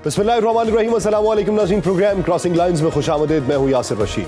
बिस्मिल्लाहिर्रहमानिर्रहीम। अस्सलाम वालेकुम नाज़रीन, प्रोग्राम क्रॉसिंग लाइंस में खुशामदीद। मैं हूँ यासिर रशीद।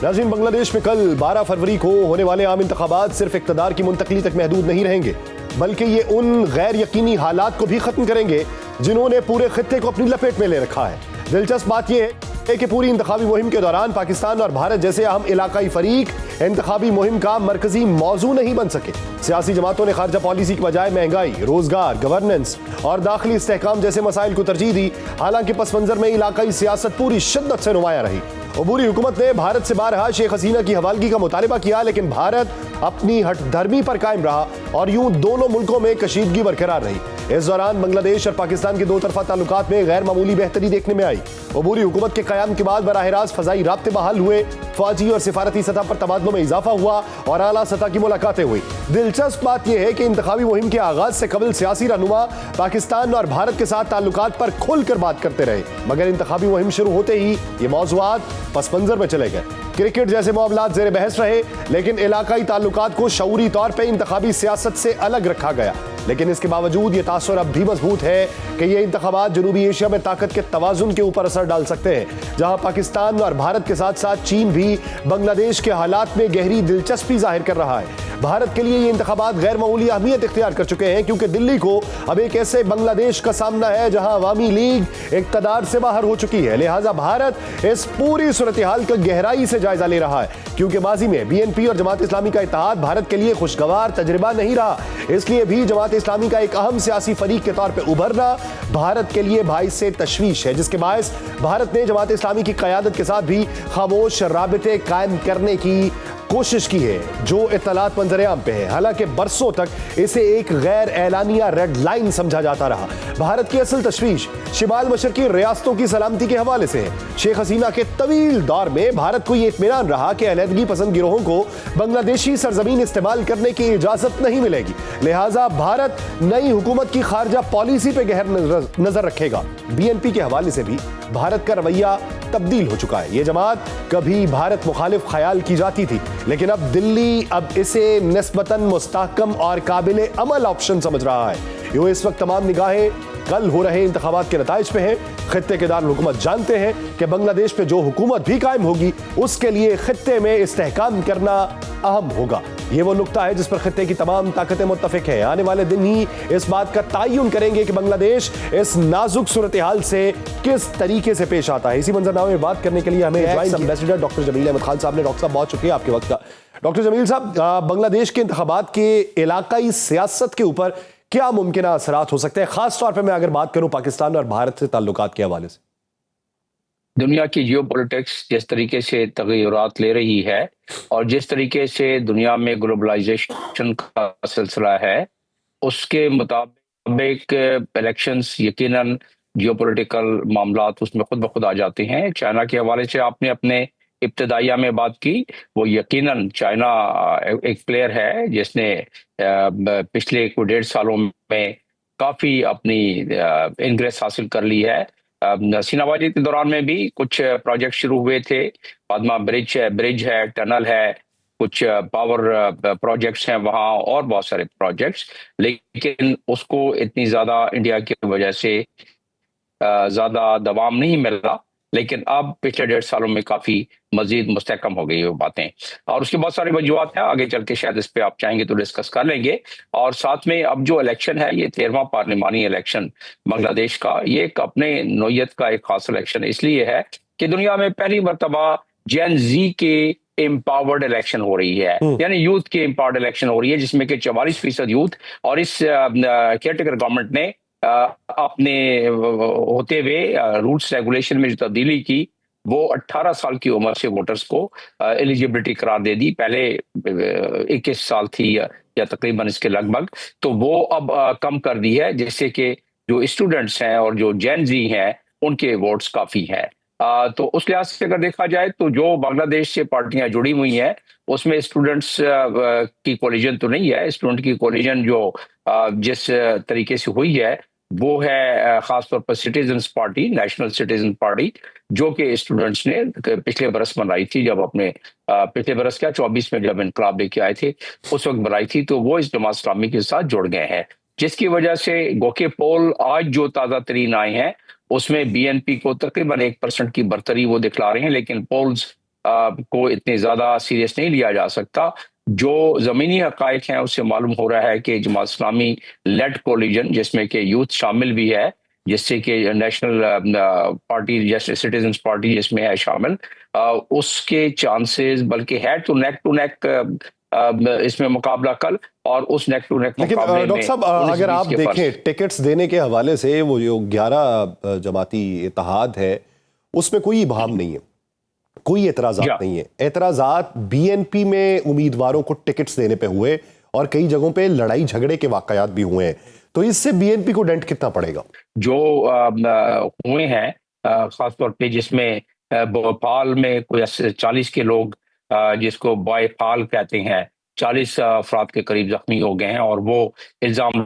नाज़रीन, बांग्लादेश में कल 12 फरवरी को होने वाले आम इंतखाबात सिर्फ इक़्तिदार की मुंतकली तक महदूद नहीं रहेंगे, बल्कि ये उन गैर यकीनी हालात को भी ख़त्म करेंगे जिन्होंने पूरे खित्ते को अपनी लपेट में ले रखा है। दिलचस्प बात यह है कि पूरी इंतखाबी मुहिम के दौरान पाकिस्तान और भारत जैसे अहम इलाकाई फरीक इंतखाबी मुहिम का मरकजी मौजू नहीं बन सके। सियासी जमातों ने खारजा पॉलिसी की बजाय महंगाई, रोजगार, गवर्नेंस और दाखिली इस्तेहकाम जैसे मसाइल को तरजीह दी। हालांकि पस मंजर में इलाकाई सियासत पूरी शिद्दत से नुमायां रही। अबूरी हुकूमत ने भारत से बारहा शेख हसीना की हवालगी का मुतालबा किया, लेकिन भारत अपनी हठधर्मी पर कायम रहा और यूं दोनों मुल्कों में कशीदगी बरकरार रही। इस दौरान बांग्लादेश और पाकिस्तान के दो तरफा ताल्लुकात में गैर मामूली बेहतरी देखने में आई। अबूरी हुकूमत के कयाम के बाद बराह रास्त फजाई राब्ते बहाल हुए, फौजी और सिफारती सतह पर तबादलों में इजाफा हुआ और आला सतह की मुलाकातें हुई। दिलचस्प बात यह है कि इंतखाबी मुहिम के आगाज से कबल सियासी रहनुमा पाकिस्तान और भारत के साथ ताल्लुकात पर खुलकर बात करते रहे, मगर इंतखाबी मुहिम शुरू होते ही ये मौज़ूआत पस मंजर में चले गए। क्रिकेट जैसे मामलात ज़ेर बहस रहे, लेकिन इलाकाई ताल्लुकात को शऊरी तौर पर इंतखाबी सियासत से अलग रखा गया। लेकिन इसके बावजूद ये तासुर अब भी मजबूत है कि ये इंतखाबात जनूबी एशिया में ताकत के तवाजुन के ऊपर असर डाल सकते हैं, जहां पाकिस्तान और भारत के साथ साथ चीन भी बांग्लादेश के हालात में गहरी दिलचस्पी जाहिर कर रहा है। भारत के लिए ये इंतखाबात गैर मामूली अहमियत इख्तियार कर चुके हैं, क्योंकि दिल्ली को अब एक ऐसे बांग्लादेश का सामना है जहां अवामी लीग इक़्तिदार से बाहर हो चुकी है। लिहाजा भारत इस पूरी सूरत हाल का गहराई से जायजा ले रहा है, क्योंकि माजी में BNP और जमात इस्लामी का इत्तेहाद भारत के लिए खुशगवार तजर्बा नहीं रहा। इसलिए भी जमात इस्लामी का एक अहम सियासी फरीक के तौर पर उभरना भारत के लिए बाइस से तशवीश है, जिसके बायस भारत ने जमात इस्लामी की क़यादत के साथ भी खामोश राबिते कायम करने की कोशिश की है, जो इत्तलात मंजर-ए-आम पे है। हालांकि बरसों तक इसे एक गैर एलानिया रेड लाइन समझा जाता रहा। भारत की असल तशवीश शिमाल मशरकी रियासतों की सलामती के हवाले से है। शेख हसीना के तवील दौर में भारत को यह इत्मीनान रहा कि अलहदगी पसंद गिरोहों को बांग्लादेशी सरजमीन इस्तेमाल करने की इजाजत नहीं मिलेगी। लिहाजा भारत नई हुकूमत की खारजा पॉलिसी पे गहर नजर रखेगा। BNP के हवाले से भी भारत का रवैया तब्दील हो चुका है। यह जमात कभी भारत मुखालिफ ख्याल की जाती थी, लेकिन अब दिल्ली इसे निस्बतन मुस्तहकम और काबिल अमल ऑप्शन समझ रहा है। यूं इस वक्त तमाम निगाहें कल हो रहे इंतखाबात के नताइज पे हैं। खित्ते के दारुल हुकूमत जानते हैं कि बांग्लादेश पे जो हुकूमत भी कायम होगी, उसके लिए खित्ते में इस्तेहकाम करना अहम होगा। ये वो नुक्ता है जिस पर खित्ते की तमाम ताकतें मुत्तफिक हैं। आने वाले दिन ही इस बात का तयन करेंगे कि बांग्लादेश इस नाजुक सूरत हाल से किस तरीके से पेश आता है। इसी मंजरनामे में बात करने के लिए हमें एम्बेसडर डॉक्टर जमील अहमद खान साहब ने। डॉक्टर साहब बहुत शुक्रिया आपके वक्त का। डॉक्टर जमील साहब, बांग्लादेश के इंतखाबात के इलाकाई सियासत के ऊपर क्या मुमकिन असरात हो सकते हैं, खास तौर पर मैं अगर बात करूं पाकिस्तान और भारत से ताल्लुकात के हवाले से? दुनिया की जियोपॉलिटिक्स जिस तरीके से तगय्युरात ले रही है और जिस तरीके से दुनिया में ग्लोबलाइजेशन का सिलसिला है, उसके मुताबिक इलेक्शंस यकीनन जियोपॉलिटिकल मामलात उसमें खुद ब खुद आ जाते हैं। चाइना के हवाले से आपने अपने इब्तदाइया में बात की, वो यकीनन चाइना एक प्लेयर है जिसने पिछले 1.5 सालों में काफ़ी अपनी इंग्रेस हासिल कर ली है। सीनाबाजी के दौरान में भी कुछ प्रोजेक्ट शुरू हुए थे। पद्मा ब्रिज है, टनल है, कुछ पावर प्रोजेक्ट्स हैं वहाँ और बहुत सारे प्रोजेक्ट्स, लेकिन उसको इतनी ज़्यादा इंडिया की वजह से ज़्यादा दवाम नहीं मिला। लेकिन अब पिछले 1.5 सालों में काफ़ी मजीद मुस्तहकम हो गई वो बातें, और उसकी बहुत सारी वजूहत हैं। आगे चल के शायद इस पे आप चाहेंगे तो डिस्कस कर लेंगे। और साथ में अब जो इलेक्शन है, ये 13वां पार्लिमानी इलेक्शन बांग्लादेश का, ये एक अपने नौयत का एक खास इलेक्शन इसलिए है कि दुनिया में पहली मरतबा जेन जी के एम्पावर्ड इलेक्शन हो रही है, यानी यूथ की एम्पावर्ड इलेक्शन हो रही है, जिसमें कि 44% यूथ। और इस केयरटेकर गवर्नमेंट ने अपने होते हुए रूल्स रेगुलेशन में जो तब्दीली की, वो 18 साल की उम्र से वोटर्स को एलिजिबिलिटी करार दे दी। पहले 21 साल थी या तकरीबन इसके लगभग, तो वो अब कम कर दी है, जिससे कि जो स्टूडेंट्स हैं और जो जेन जी हैं उनके वोट्स काफ़ी हैं। तो उस लिहाज से अगर देखा जाए तो जो बांग्लादेश से पार्टियां जुड़ी हुई हैं, उसमें स्टूडेंट्स की कोलिजन तो नहीं है। स्टूडेंट की कोलिजन जो जिस तरीके से हुई है वो है खासतौर पर citizens party, national citizen party, जो कि स्टूडेंट्स ने पिछले बरस बनाई थी, जब अपने पिछले बरस क्या 24 में जब इनकलाब लेके आए थे उस वक्त बनाई थी। तो वो इस जमात इस्लामी के साथ जुड़ गए हैं, जिसकी वजह से गोके पोल आज जो ताज़ा तरीन आए हैं उसमें बीएनपी को तकरीबन 1% की बढ़तरी वो दिखला रहे हैं, लेकिन पोल्स को इतने ज्यादा सीरियस नहीं लिया जा सकता। जो जमीनी हकायक हैं उससे मालूम हो रहा है कि जमात इस्लामी लेड कोलिजन, जिसमें कि यूथ शामिल भी है, जिससे कि नेशनल पार्टी जैसे सिटीजन्स पार्टी जिसमें है शामिल, उसके चांसेस बल्कि है टू नेक इसमें मुकाबला कल, और उस नेक टू नेक लेकिन मुकाबले डॉक्टर में साहब 19-20 अगर आप के फर्क। देखें टिकट्स देने के हवाले से वो जो 11 जमाती इत्तेहाद है उसमें कोई इबाहम नहीं है, कोई एतराजात नहीं है। एतराजात बीएनपी में उम्मीदवारों को टिकट्स देने पे हुए और कई जगहों पे लड़ाई झगड़े के वाकयात भी हुए हैं, तो इससे बीएनपी को डेंट कितना पड़ेगा? जो हुए हैं खासतौर पे जिसमें भोपाल में कोई 40 के लोग जिसको बॉयफाल कहते हैं, 40 अफराद के करीब जख्मी हो गए हैं, और वो इल्जाम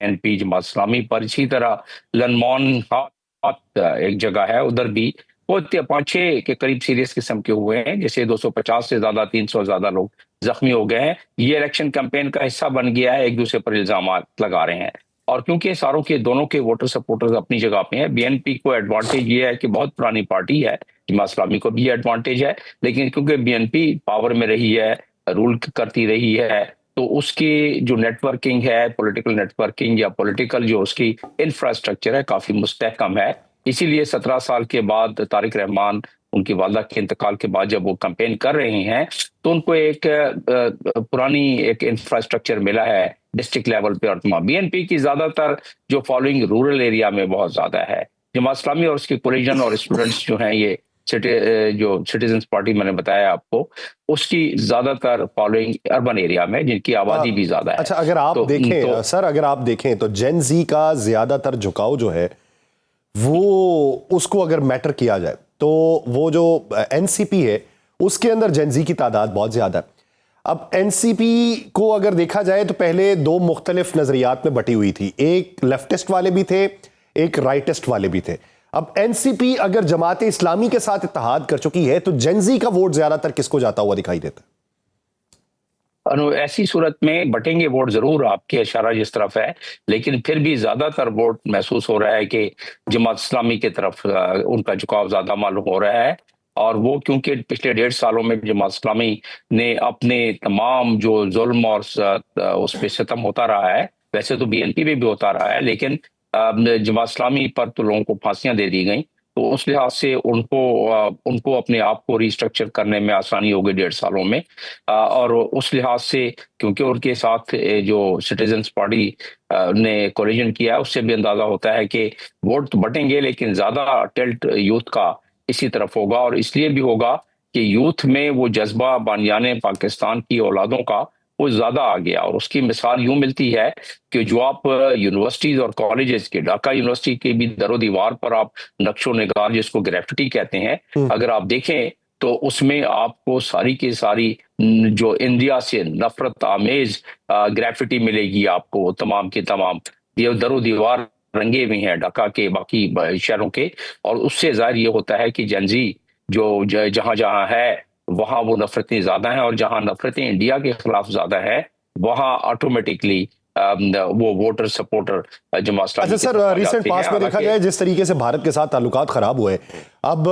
एनपी जमात इस्लामी पर। इसी तरह लनमोन हाट एक जगह है, उधर भी वो 5-6 के करीब सीरियस किस्म के हुए हैं, जैसे 250 से ज्यादा 300 ज्यादा लोग जख्मी हो गए हैं। ये इलेक्शन कैंपेन का हिस्सा बन गया है, एक दूसरे पर इल्जाम लगा रहे हैं। और क्योंकि सारों के दोनों के वोटर सपोर्टर्स अपनी जगह पे हैं, बीएनपी को एडवांटेज ये है कि बहुत पुरानी पार्टी है, जमात इस्लामी को भी एडवांटेज है, लेकिन क्योंकि बीएनपी पावर में रही है, रूल करती रही है, तो उसकी जो नेटवर्किंग है, पॉलिटिकल नेटवर्किंग या पॉलिटिकल जो उसकी इंफ्रास्ट्रक्चर है, काफी मुस्तहकम है। इसीलिए 17 साल के बाद तारिक रहमान, उनकी वालदा के इंतकाल के बाद जब वो कैंपेन कर रहे हैं, तो उनको एक पुरानी एक इंफ्रास्ट्रक्चर मिला है डिस्ट्रिक्ट लेवल पे। और बीएनपी की ज्यादातर जो फॉलोइंग रूरल एरिया में बहुत ज्यादा है। जमात इस्लामी और उसके कोलिजन और स्टूडेंट्स जो हैं, ये जो सिटीजन्स पार्टी मैंने बताया आपको, उसकी ज्यादातर फॉलोइंग अर्बन एरिया में, जिनकी आबादी भी ज्यादा है। अच्छा, अगर आप देखें सर, अगर आप देखें तो जेन जी का ज्यादातर झुकाव जो है वो, उसको अगर मैटर किया जाए तो वो जो एनसीपी है उसके अंदर जेन जी की तादाद बहुत ज्यादा है। अब एनसीपी को अगर देखा जाए तो पहले दो मुख्तलिफ नजरियात में बटी हुई थी, एक लेफ्टिस्ट वाले भी थे, एक राइटिस्ट वाले भी थे। अब एनसीपी अगर जमात इस्लामी के साथ इत्तेहाद कर चुकी है तो जेन जी का वोट ज्यादातर किसको जाता हुआ दिखाई देता है? ऐसी सूरत में बटेंगे वोट जरूर, आपके इशारा जिस तरफ है, लेकिन फिर भी ज्यादातर वोट महसूस हो रहा है कि जमात इस्लामी की तरफ उनका झुकाव ज्यादा मालूम हो रहा है। और वो क्योंकि पिछले 1.5 सालों में जमात इस्लामी ने अपने तमाम जो जुल्म और उस पर सितम होता रहा है, वैसे तो बीएनपी में भी होता रहा है, लेकिन जमात इस्लामी पर तो लोगों को फांसियां दे दी गई, तो उस लिहाज से उनको अपने आप को रिस्ट्रक्चर करने में आसानी हो गई 1.5 सालों में। और उस लिहाज से क्योंकि उनके साथ जो सिटीजन्स पार्टी ने कोलिजन किया है, उससे भी अंदाजा होता है कि वोट तो बटेंगे, लेकिन ज्यादा टिल्ट यूथ का इसी तरफ होगा। और इसलिए भी होगा कि यूथ में वो जज्बा बानियाने पाकिस्तान की औलादों का वो ज्यादा आ गया। और उसकी मिसाल यूं मिलती है कि जो आप यूनिवर्सिटीज और कॉलेजेस के, ढाका यूनिवर्सिटी के भी दरो दीवार पर आप नक्शो निगार, जिसको ग्रेफिटी कहते हैं, अगर आप देखें तो उसमें आपको सारी की सारी जो इंडिया से नफरत आमेज ग्रेफिटी मिलेगी आपको, तमाम के तमाम ये दरो दीवार रंगे हुए हैं ढाका के बाकी शहरों के। और उससे जाहिर ये होता है कि जनजी जो जहां जहां है वहां वो नफरतें ज्यादा हैं, और जहां नफरतें इंडिया के खिलाफ ज्यादा है वहां ऑटोमेटिकली वो वोटर सपोर्टर जमात इस्लामी। अच्छा सर, रिसेंट पास में देखा जाए जिस तरीके से भारत के साथ ताल्लुकात खराब हुए, अब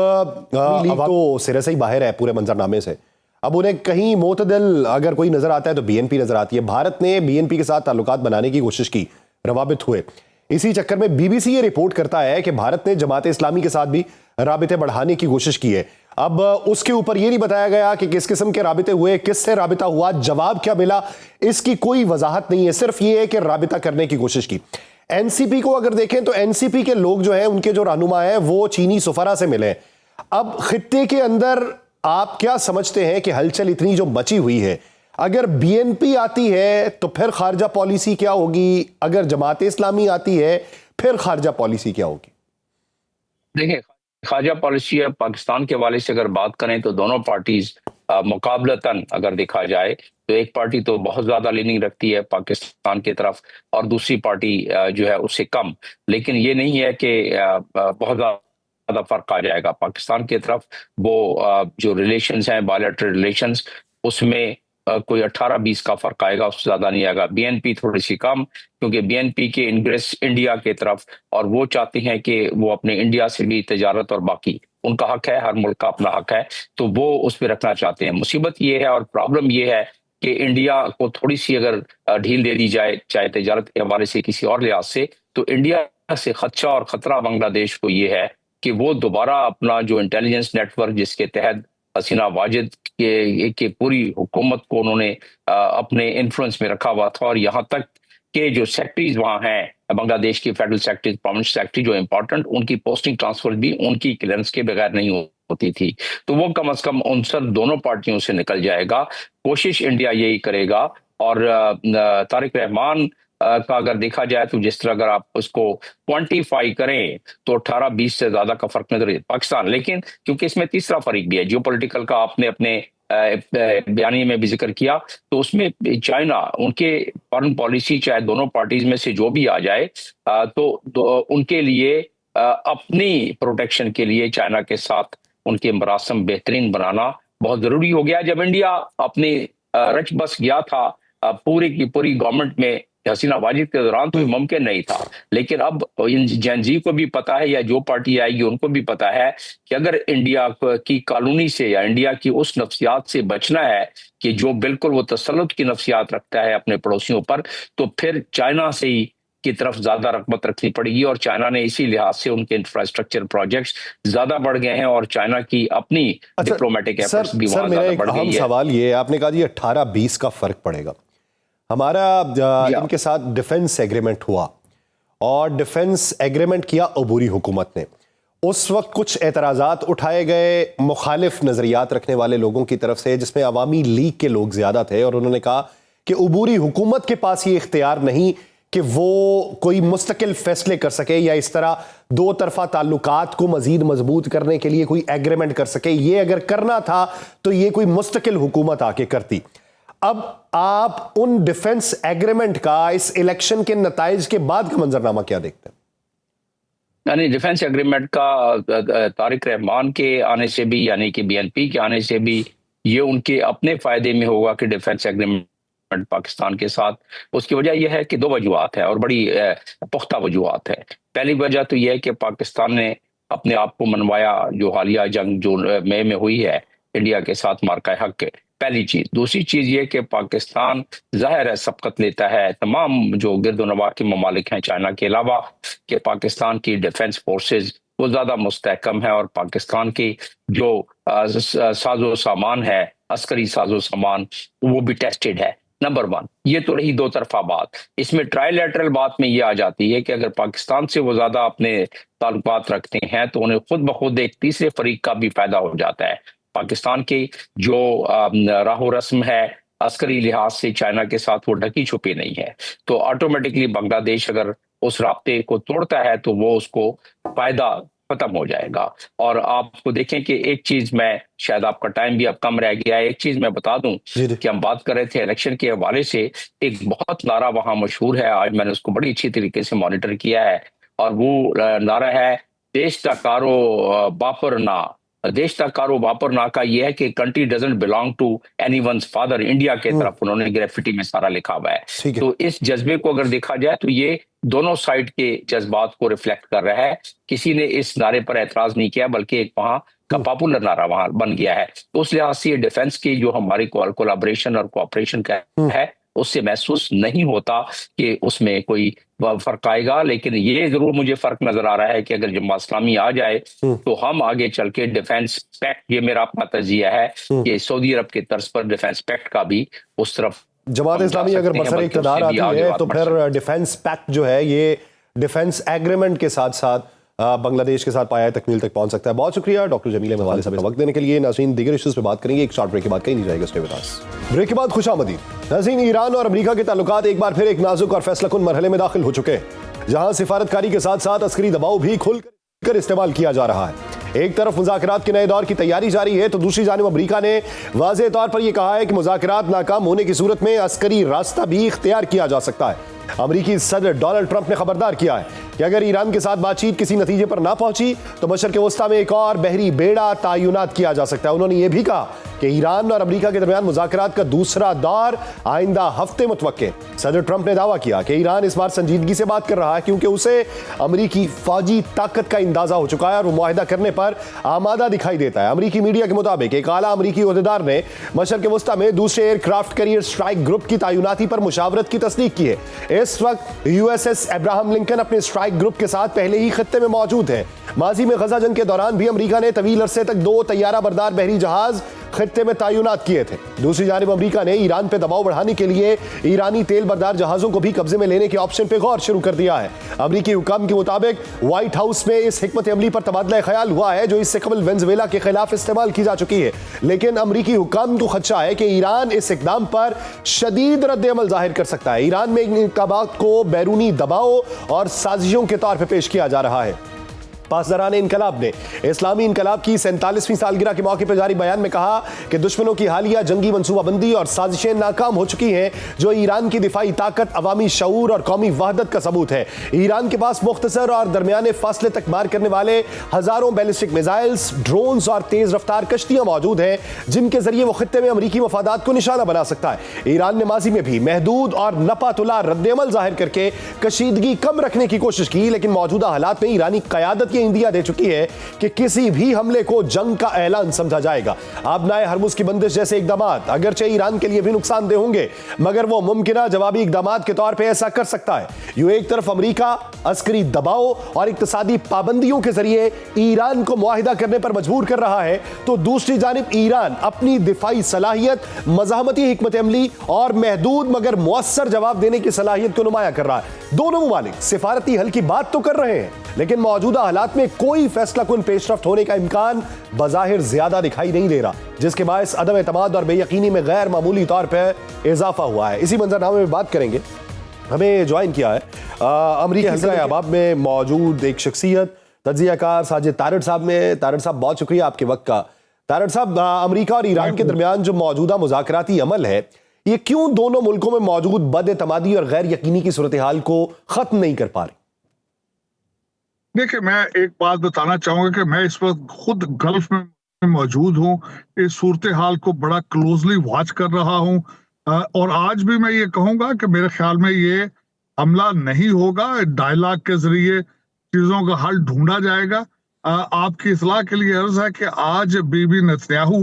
लीग तो सिरे से ही बाहर है पूरे मंजरनामे से। अब उन्हें कहीं मोतदल अगर कोई नजर आता है तो बीएनपी नजर आती है। भारत ने बीएनपी के साथ ताल्लुकात बनाने की कोशिश की, रवाबित हुए। इसी चक्कर में बीबीसी ये रिपोर्ट करता है कि भारत ने जमात इस्लामी के साथ भी राबिते बढ़ाने की कोशिश की है। अब उसके ऊपर यह नहीं बताया गया कि किस किस्म के राबिते हुए, किससे राबिता हुआ, जवाब क्या मिला, इसकी कोई वजाहत नहीं है। सिर्फ यह है कि राबिता करने की कोशिश की। एनसीपी को अगर देखें तो एनसीपी के लोग जो हैं, उनके जो रहनुमा हैं, वो चीनी सफरा से मिले। अब खित्ते के अंदर आप क्या समझते हैं कि हलचल इतनी जो मची हुई है, अगर बीएनपी आती है तो फिर खारजा पॉलिसी क्या होगी, अगर जमात इस्लामी आती है फिर खारजा पॉलिसी क्या होगी? देखिए, खारजा पॉलिसी है पाकिस्तान के हवाले से अगर बात करें तो दोनों पार्टीज मुकाबलतन अगर देखा जाए तो एक पार्टी तो बहुत ज्यादा लीनिंग रखती है पाकिस्तान की तरफ, और दूसरी पार्टी जो है उससे कम। लेकिन ये नहीं है कि बहुत ज्यादा फर्क आ जाएगा पाकिस्तान की तरफ। वो जो रिलेशंस हैं, बायलैटरल रिलेशंस, उसमें कोई 18-20 का फर्क आएगा, उससे ज्यादा नहीं आएगा। बीएनपी थोड़ी सी कम, क्योंकि बीएनपी के इंग्रेस इंडिया की तरफ, और वो चाहती हैं कि वो अपने इंडिया से भी तजारत, और बाकी उनका हक है, हर मुल्क का अपना हक है, तो वो उस पर रखना चाहते हैं। मुसीबत ये है और प्रॉब्लम ये है कि इंडिया को थोड़ी सी अगर ढील दे दी जाए, चाहे तजारत के हवाले से किसी और लिहाज से, तो इंडिया से खदशा और खतरा बांग्लादेश को ये है कि वो दोबारा अपना जो इंटेलिजेंस नेटवर्क, जिसके तहत हसीना वाजिद के पूरी हुकूमत को उन्होंने अपने इन्फ्लुएंस में रखा हुआ था, और यहाँ तक के जो सेक्रेटरीज वहाँ हैं बांग्लादेश की, फेडरल सेक्रेटरी, परमानेंट सेक्रेटरी जो इंपॉर्टेंट, उनकी पोस्टिंग ट्रांसफर भी उनकी क्लियरेंस के बगैर नहीं होती थी। तो वो कम से कम उन सब दोनों पार्टियों से निकल जाएगा। कोशिश इंडिया यही करेगा। और तारिक रहमान का अगर देखा जाए तो जिस तरह अगर आप उसको क्वांटिफाई करें तो 18-20 से ज्यादा का फर्क नजर पाकिस्तान, लेकिन क्योंकि इसमें तीसरा फर्क भी है जियो पॉलिटिकल का, आपने अपने बयानी में भी जिक्र किया, तो उसमें चाइना, उनके फॉरेन पॉलिसी चाहे दोनों पार्टीज में से जो भी आ जाए, तो उनके लिए अपनी प्रोटेक्शन के लिए चाइना के साथ उनके मरासम बेहतरीन बनाना बहुत जरूरी हो गया। जब इंडिया अपनी रच बस गया था पूरी की पूरी गवर्नमेंट में हसीना वाजिद के दौरान, तो ये मुमकिन नहीं था। लेकिन अब जैनजी को भी पता है, या जो पार्टी आएगी उनको भी पता है कि अगर इंडिया की कॉलोनी से या इंडिया की उस नफ्सियात से बचना है कि जो बिल्कुल वो तसल्लुत की नफ्सियात रखता है अपने पड़ोसियों पर, तो फिर चाइना से ही की तरफ ज्यादा रगबत रखनी पड़ेगी। और चाइना ने इसी लिहाज से उनके इंफ्रास्ट्रक्चर प्रोजेक्ट्स ज्यादा बढ़ गए हैं, और चाइना की अपनी डिप्लोमेटिक एफर्ट्स भी वहां ज्यादा बढ़ गई है। सवाल ये, आपने कहा जी 18-20 का फर्क पड़ेगा। हमारा इनके साथ डिफेंस एग्रीमेंट हुआ, और डिफेंस एग्रीमेंट किया अबूरी हुकूमत ने। उस वक्त कुछ एतराज़ात उठाए गए मुखालिफ नजरियात रखने वाले लोगों की तरफ से, जिसमें अवामी लीग के लोग ज्यादा थे, और उन्होंने कहा कि अबूरी हुकूमत के पास ये इख्तियार नहीं कि वो कोई मुस्तकिल फैसले कर सके, या इस तरह दो तरफा ताल्लुकात को मजीद मजबूत करने के लिए कोई एग्रीमेंट कर सके। ये अगर करना था तो ये कोई मुस्तकिल हुकूमत आके करती। अब आप उन डिफेंस एग्रीमेंट का इस इलेक्शन के नताइज के बाद का मंजरनामा क्या देखते हैं? यानी डिफेंस एग्रीमेंट का तारिक रहमान के आने से भी, यानी कि बीएनपी के आने से भी, ये उनके अपने फायदे में होगा कि डिफेंस एग्रीमेंट पाकिस्तान के साथ। उसकी वजह यह है कि दो वजूहत है, और बड़ी पुख्ता वजूहत है। पहली वजह तो यह है कि पाकिस्तान ने अपने आप को मनवाया, जो हालिया जंग जो मई में हुई है इंडिया के साथ मार्का हक के, पहली चीज। दूसरी चीज ये कि पाकिस्तान जाहिर है सबकत लेता है तमाम जो गिरदोनवा के ममालिक हैं चाइना के अलावा, कि पाकिस्तान की डिफेंस फोर्सेज वो ज्यादा मुस्तहकम है, और पाकिस्तान की जो साजो सामान है, अस्करी साजो सामान, वो भी टेस्टेड है। नंबर 1, ये तो रही दो तरफा बात। इसमें ट्राइलेटरल बात में ये आ जाती है कि अगर पाकिस्तान से वो ज्यादा अपने ताल्लुकात रखते हैं तो उन्हें खुद ब खुद एक तीसरे फरीक का भी फायदा हो जाता है। पाकिस्तान की जो राहो रस्म है अस्करी लिहाज से चाइना के साथ, वो ढकी छुपी नहीं है, तो ऑटोमेटिकली बांग्लादेश अगर उस राब्ते को तोड़ता है तो वो उसको फायदा खत्म हो जाएगा। और आपको देखें कि एक चीज, मैं शायद आपका टाइम भी अब कम रह गया है, एक चीज मैं बता दूं कि हम बात कर रहे थे इलेक्शन के हवाले से, एक बहुत नारा वहां मशहूर है, आज मैंने उसको बड़ी अच्छी तरीके से मॉनिटर किया है, और वो नारा है देश का कारो बापर ना। देश का कारो बापर ना का यह है कि country doesn't belong to anyone's father. India के तरफ उन्होंने ग्रेफिटी में सारा लिखा हुआ है। तो इस जज्बे को अगर देखा जाए तो ये दोनों साइड के जज्बात को रिफ्लेक्ट कर रहा है। किसी ने इस नारे पर एतराज नहीं किया, बल्कि एक वहां का पॉपुलर नारा वहां बन गया है। तो उस लिहाज से डिफेंस की जो हमारी कोलैबोरेशन और कोऑपरेशन का है, उससे महसूस नहीं होता कि उसमें कोई फर्क आएगा। लेकिन ये जरूर मुझे फर्क नजर आ रहा है कि अगर जमात इस्लामी आ जाए तो हम आगे चल के डिफेंस पैक्ट, ये मेरा अपना तजिया है कि सऊदी अरब के तर्ज पर डिफेंस पैक्ट का भी उस तरफ जमात इस्लामी अगर बरसर इक़्तिदार आती है तो फिर डिफेंस पैक्ट जो है ये डिफेंस एग्रीमेंट के साथ साथ बांग्लादेश के साथ पाया तकमील तक पहुंच सकता है। बहुत शुक्रिया डॉक्टर जमील मेवाली साहब वक्त देने के लिए। नाज़रीन, दीगर इश्यूज पे बात करेंगे एक शॉर्ट ब्रेक के बाद, कहीं नहीं जाएगा, स्टे विद अस। ब्रेक के बाद खुशामदीद। नाज़रीन, ईरान और अमेरिका के ताल्लुकात एक बार फिर एक नाजुक और फैसलाकुन मरहले में दाखिल हो चुके हैं, जहां सिफारतकारी के साथ साथ अस्करी दबाव भी खुलकर इस्तेमाल किया जा रहा है। एक तरफ मुज़ाकरात के नए दौर की तैयारी जारी है, तो दूसरी जानिब अमेरिका ने वाज़ेह तौर पर यह कहा है कि मुज़ाकरात नाकाम होने की सूरत में अस्करी रास्ता भी इख्तियार किया जा सकता है। अमेरिकी सदर डोनाल्ड ट्रंप ने खबरदार किया है कि अगर ईरान के साथ बातचीत किसी नतीजे पर ना पहुंची तो मशरिक़ वस्ता में एक और बहरी बेड़ा तैनात किया जा सकता है। उन्होंने यह भी कहा कि ईरान और अमेरिका के दरमियान मुज़ाकरात का दूसरा दौर आइंदा हफ्ते मुतवक्के। सदर ट्रंप ने दावा किया कि ईरान इस बार संजीदगी से बात कर रहा है क्योंकि उसे अमेरिकी फौजी ताकत का अंदाजा हो चुका है और वो मुआहिदा करने पर आमादा दिखाई देता है। अमेरिकी मीडिया के मुताबिक एक आला अमेरिकी ओहदेदार ने मशरिक़ वस्ता में दूसरे एयरक्राफ्ट कैरियर स्ट्राइक ग्रुप की तैनाती पर मुशावरत की तस्दीक की है। इस वक्त यूएसएस अब्राहम लिंकन अपने स्ट्राइक ग्रुप के साथ पहले ही खित्ते में मौजूद है। माजी में गजा जंग के दौरान भी अमेरिका ने तवील अरसे तक 2 तैयारा बरदार बहरी जहाज खित्ते में तैनात किए थे। दूसरी जानिब अमेरिका ने ईरान पर दबाव बढ़ाने के लिए ईरानी तेल बरदार जहाजों को भी कब्जे में लेने के ऑप्शन पर गौर शुरू कर दिया है। अमेरिकी हुकाम के मुताबिक व्हाइट हाउस में इस हिकमत अमली पर तबादला ख्याल हुआ है जो इससे कबल वेनेजुएला के खिलाफ इस्तेमाल की जा चुकी है, लेकिन अमेरिकी हुकाम को खदशा है कि ईरान इस इकदाम पर शदीद रद्द-ए-अमल जाहिर कर सकता है। ईरान में इंतखाबात को बैरूनी दबाव और साजिशों के तौर पर पेश किया जा रहा है। पासदारान इनकलाब ने इस्लामी इनकलाब की 47वीं सालगिरह के मौके पर जारी बयान में कहा कि दुश्मनों की हालिया जंगी मंसूबाबंदी और साजिशें नाकाम हो चुकी हैं जो ईरान की दिफाई ताकत, अवामी शऊर और कौमी वहदत का सबूत है। ईरान के पास मुख्तसर और दरमियाने फासले तक मार करने वाले हजारों बैलिस्टिक मिसाइल्स, ड्रोन्स और तेज रफ्तार कश्तियां मौजूद हैं जिनके जरिए वो खित्ते में अमरीकी मफादात को निशाना बना सकता है। ईरान ने माजी में भी महदूद और नपातुला रद्द-ए-अमल जाहिर करके कशीदगी कम रखने की कोशिश की, लेकिन मौजूदा हालात में ईरानी क़यादत इंदिया दे चुकी है कि किसी भी हमले को जंग का ऐलान समझा जाएगा। आबनाए हरमुज की बंदिश जैसे इकदामात अगरचे ईरान के लिए भी नुकसानदेह होंगे, मगर वो मुमकिना जवाबी इकदामात के तौर पे ऐसा कर सकता है। यूं एक तरफ अमेरिका अस्करी दबाव और इक्तसादी पाबंदियों के जरिए ईरान को मुआहिदा करने पर मजबूर कर रहा है, तो दूसरी जानिब ईरान अपनी दिफाई सलाहियत, मज़ाहमती हिकमत अमली और महदूद मगर मुअस्सर जवाब देने की सलाहियत को नुमाया कर रहा है। दोनों ममालिक सिफारती हल की बात तो कर रहे हैं, लेकिन मौजूदा हालात में कोई फैसला कुन पेशरफ्त होने का इम्कान बज़ाहिर ज्यादा दिखाई नहीं दे रहा, जिसके बायस अदम एतमाद और बेयकीनी में गैर मामूली तौर पर इजाफा हुआ है। इसी मंजरनामे में बात करेंगे। हमें ज्वाइन किया है अमरीकी हल्का अहबाब में मौजूद एक शख्सियत, तज्जियाकार साजिद तारड़ साहब में। तारड़ साहब, बहुत शुक्रिया आपके वक्त का। तारड़ साहब, अमरीका और ईरान के दरमियान जो मौजूदा मुज़ाकराती अमल है, ये क्यों दोनों मुल्कों में मौजूद बद-एतमादी और गैर यकीनी की सूरत हाल को खत्म नहीं कर पा रही? देखिए, मैं एक बात बताना चाहूंगा कि मैं इस वक्त खुद गल्फ में मौजूद हूँ, इस सूरत हाल को बड़ा क्लोजली वॉच कर रहा हूँ, और आज भी मैं ये कहूंगा कि मेरे ख्याल में ये हमला नहीं होगा, डायलॉग के जरिए चीजों का हल ढूंढा जाएगा। आपकी इत्तला के लिए अर्ज है कि आज बीबी नेतन्याहू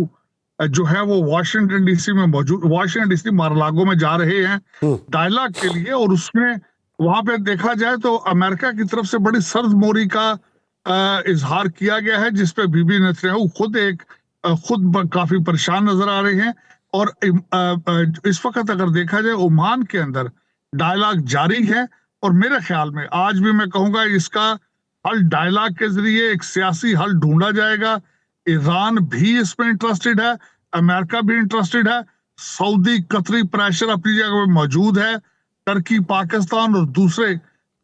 जो है वो वाशिंगटन डीसी में मौजूद, वाशिंगटन डीसी मार-अ-लागो में जा रहे हैं डायलॉग के लिए, और उसमें वहां पे देखा जाए तो अमेरिका की तरफ से बड़ी सर्द मोरी का इजहार किया गया है, जिसपे बीबी नेतन्याहू खुद काफी परेशान नजर आ रहे हैं। और इस वक्त अगर देखा जाए ओमान के अंदर डायलॉग जारी है, और मेरे ख्याल में आज भी मैं कहूंगा इसका हल डायलॉग के जरिए एक सियासी हल ढूंढा जाएगा। ईरान भी इसमें इंटरेस्टेड है, अमेरिका भी इंटरेस्टेड है, सऊदी कतरी प्रेशर अपनी जगह पे मौजूद है, टर्की, पाकिस्तान और दूसरे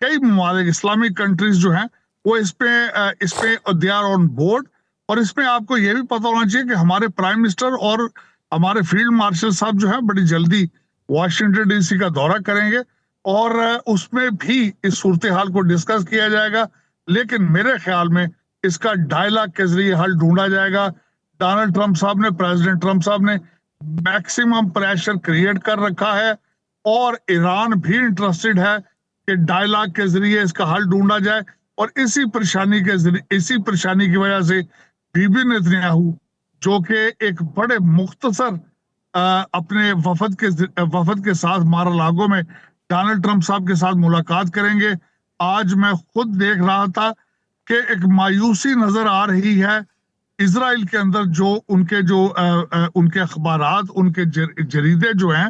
कई ममालिक इस्लामिक कंट्रीज जो हैं वो इस पे दे आर ऑन बोर्ड। और इसमें आपको ये भी पता होना चाहिए कि हमारे प्राइम मिनिस्टर और हमारे फील्ड मार्शल साहब जो है बड़ी जल्दी वाशिंगटन डीसी का दौरा करेंगे, और उसमें भी इस सूरत हाल को डिस्कस किया जाएगा। लेकिन मेरे ख्याल में इसका डायलॉग के जरिए हल ढूंढा जाएगा। डोनाल्ड ट्रंप साहब ने, प्रेसिडेंट ट्रंप साहब ने मैक्सिमम प्रेशर क्रिएट कर रखा है, और ईरान भी इंटरेस्टेड है कि डायलॉग के जरिए इसका हल ढूंढा जाए। और इसी परेशानी की वजह से बीबी नेतन्याहू, जो कि एक बड़े मुख्तसर अपने वफद के साथ मार-अ-लागो में डोनाल्ड ट्रंप साहब के साथ मुलाकात करेंगे। आज मैं खुद देख रहा था कि एक मायूसी नजर आ रही है इजराइल के अंदर, जो उनके अखबारात, उनके जरीदे जो हैं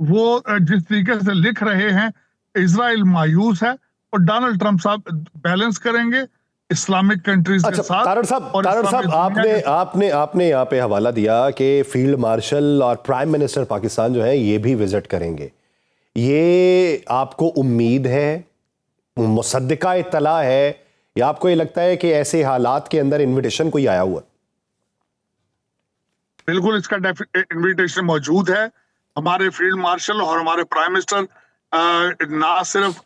वो जिस तरीके से लिख रहे हैं, इजराइल मायूस है, और डोनाल्ड ट्रंप साहब बैलेंस करेंगे इस्लामिक कंट्रीज के साथ। तारड़ साहब, आपने यहाँ पे हवाला दिया कि फील्ड मार्शल और प्राइम मिनिस्टर पाकिस्तान जो है ये भी विजिट करेंगे। ये आपको उम्मीद है, मुसद्दिका इत्तला है, या आपको ये लगता है कि ऐसे हालात के अंदर इन्विटेशन कोई आया हुआ? बिल्कुल, इसका इन्विटेशन मौजूद है। हमारे फील्ड मार्शल और हमारे प्राइम मिनिस्टर ना सिर्फ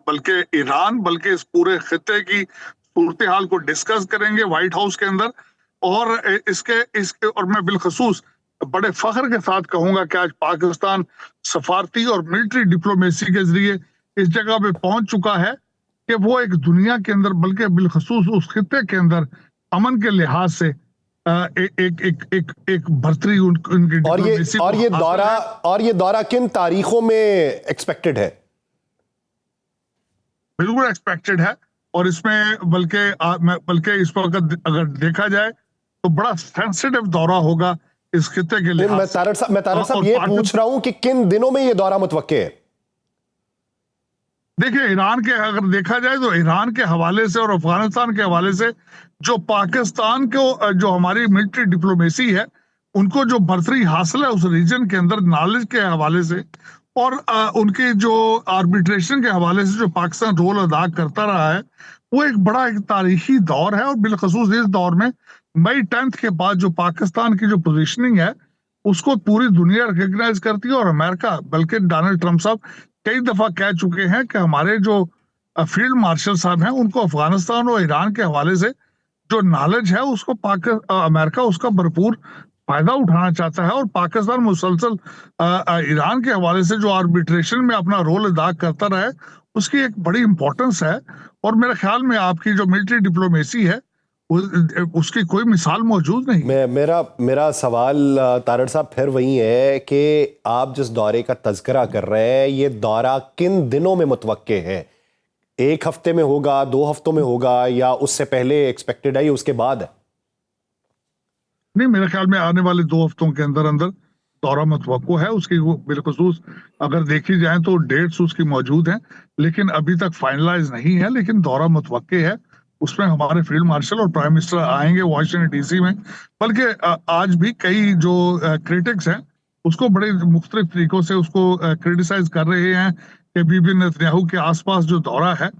बल्कि ईरान बल्कि इस पूरे खित्ते की सूरत हाल को डिस्कस करेंगे व्हाइट हाउस के अंदर, और इसके और मैं बिलखसूस बड़े फख्र के साथ कहूंगा कि आज पाकिस्तान सफारती और मिलिट्री डिप्लोमेसी के जरिए इस जगह पे पहुंच चुका है कि वो एक दुनिया के अंदर, बल्कि बिलखसूस उस खित्ते के अंदर अमन के लिहाज से एक बढ़तरी उनकी डिप्लोमेसी और ये दौरा किन तारीखों में एक्सपेक्टेड है? बिल्कुल एक्सपेक्टेड है, और इसमें बल्कि इस वक्त अगर देखा जाए तो बड़ा सेंसिटिव दौरा होगा इस खित्ते के लिए। मैं तारड़ साहब ये पूछ रहा हूं कि किन दिनों में ये दौरा मुतवक्के है? देखिए, ईरान के अगर देखा जाए तो ईरान के हवाले से और अफगानिस्तान के हवाले से जो पाकिस्तान को जो हमारी मिलिट्री डिप्लोमेसी है उनको जो बढ़तरी हासिल है उस रीजन के अंदर नॉलेज के हवाले से, और उनके जो आर्बिट्रेशन के हवाले से जो पाकिस्तान रोल अदा करता रहा है, वो एक बड़ा एक तारीखी दौर है। और बिलखसूस इस दौर में मई 10 के बाद जो पाकिस्तान की जो पोजीशनिंग है उसको पूरी दुनिया रिकग्नाइज करती है। और अमेरिका, बल्कि डोनाल्ड ट्रंप साहब कई दफा कह चुके हैं कि हमारे जो फील्ड मार्शल साहब हैं उनको अफगानिस्तान और ईरान के हवाले से जो नॉलेज है उसको अमेरिका उसका भरपूर फायदा उठाना चाहता है। और पाकिस्तान मुसलसल ईरान के हवाले से जो आर्बिट्रेशन में अपना रोल अदा करता रहा है उसकी एक बड़ी इंपॉर्टेंस है। और मेरे ख्याल में आपकी जो मिलिट्री डिप्लोमेसी है उसकी कोई मिसाल मौजूद नहीं। मेरा सवाल तारड़ साहब फिर वही है कि आप जिस दौरे का तज़किरा कर रहे हैं, ये दौरा किन दिनों में मुतवक्के है? एक हफ्ते में होगा, 2 हफ्तों में होगा, या उससे पहले एक्सपेक्टेड है, या उसके बाद है? नहीं, मेरे ख्याल में आने वाले 2 हफ्तों के अंदर अंदर दौरा मुतवक्को है। उसकी बिलखसूस अगर देखी जाए तो डेट्स उसकी मौजूद हैं, लेकिन अभी तक फाइनलाइज नहीं है, लेकिन दौरा मुतवक्के है। उसमें हमारे फील्ड मार्शल और प्राइम मिनिस्टर आएंगे वाशिंगटन डीसी में। बल्कि आज भी कई जो क्रिटिक्स हैं उसको बड़े मुख्तलिफ तरीकों से उसको क्रिटिसाइज कर रहे हैं कि बीबी नेतन्याहू के आसपास जो दौरा है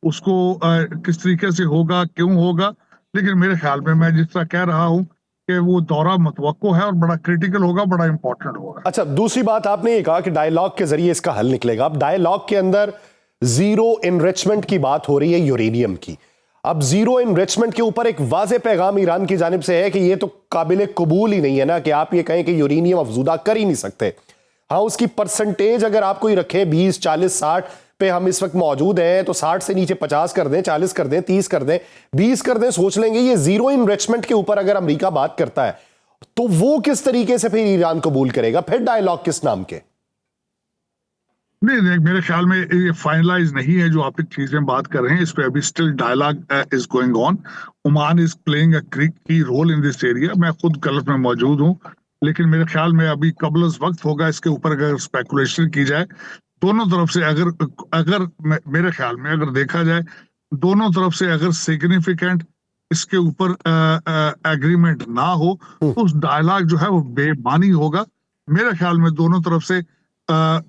उसको किस तरीके से होगा, क्यों होगा। लेकिन मेरे ख्याल में मैं जिस तरह कह रहा हूँ कि वो दौरा मुतवक्को है और बड़ा क्रिटिकल होगा, बड़ा इंपॉर्टेंट होगा। अच्छा, दूसरी बात आपने ये कहा कि डायलॉग के जरिए इसका हल निकलेगा। अब डायलॉग के अंदर जीरो इनरिचमेंट की बात हो रही है, यूरेनियम की। अब जीरो इनरिचमेंट के ऊपर एक वाज़ेह पैगाम ईरान की जानिब से है कि ये तो काबिल कबूल ही नहीं है ना कि आप ये कहें कि यूरेनियम अफजूदा कर ही नहीं सकते। हाँ, उसकी परसेंटेज अगर आप कोई रखें 20, 40, 60 पे हम इस वक्त मौजूद हैं, तो 60 से नीचे 50 कर दें, 40 कर दें, 30 कर दें, 20 कर दें, सोच लेंगे। ये जीरो इनरिचमेंट के ऊपर अगर अमेरिका बात करता है तो वो किस तरीके से फिर ईरान कबूल करेगा? फिर डायलॉग किस नाम के? नहीं, मेरे ख्याल में ये फाइनलाइज नहीं है जो आप एक चीजें बात कर रहे हैं। इस पे अभी still dialogue is going on. Oman is playing a key role in this area. मैं खुद गल्फ में मौजूद हूँ, लेकिन मेरे ख्याल में अभी कबल वक्त होगा इसके ऊपर अगर स्पेकुलेशन की जाए। दोनों तरफ से अगर मेरे ख्याल में अगर देखा जाए, दोनों तरफ से अगर सिग्निफिकेंट इसके ऊपर एग्रीमेंट ना हो तो उस डायलॉग जो है वो बेमानी होगा। मेरे ख्याल में दोनों तरफ से,